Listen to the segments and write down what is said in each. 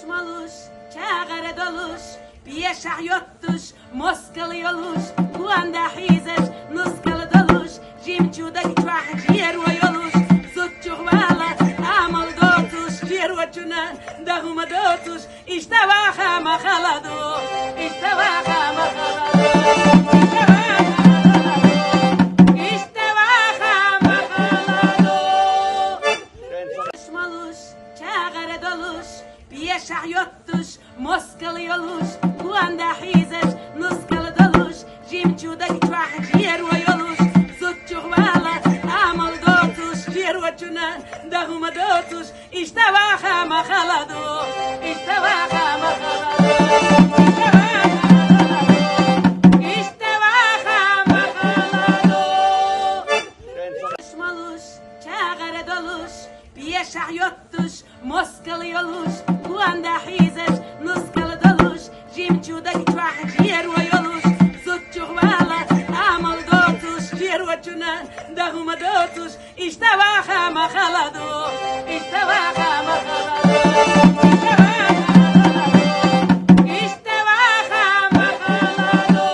Maluş, çağırı doluş, biyeşah yottuş, Moskalı yoluş, bu anda hizet, nuskalı doluş, jimçuda gitwah, ciğer ve yoluş, zutçuh vala, amal dotuş, ciğer ve çunan, dağıma dotuş, işte vaha mahaladu, işte vaha mahaladu, işte vaha mahaladu, işte vaha mahaladu. Maluş, çağırı doluş, biyeşah yottuş, Moskalı yoluş, bu anda hizet, nuskalı doluş, jimçuda gitwah, ciğer ve yoluş, zutçuh vala, amal dotuş, ciğer ve çunan, dağıma dotuş, işte vaha mahaladu, işte vaha mahaladu, işte vaha mahaladu, işte vaha mahaladu. Maluş, çağırı doluş, biyeşah yottuş, Moskalı yoluş, bu anda hizet, nuskalı doluş, jimçuda gitwah, ciğer ve yoluş, zutçuh vala, amal dotuş, ciğer ve çunan, dağıma dotuş, işte vaha mahaladu, işte vaha mahaladu, işte vaha mahaladu, işte vaha mahaladu.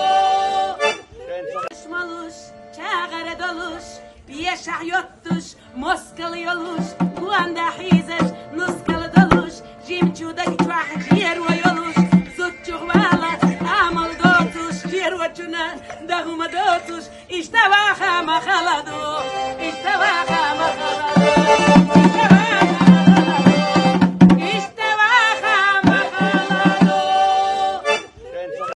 Maluş, çağırı doluş, biyeşah yottuş, Moskalı yoluş, bu anda hizet, nuskalı doluş, jimçuda gitwah, ciğer ve yoluş, zutçuh vala, amal dotuş, ciğer ve çunan, dağıma dotuş, işte vaha mahaladu, işte vaha mahaladu.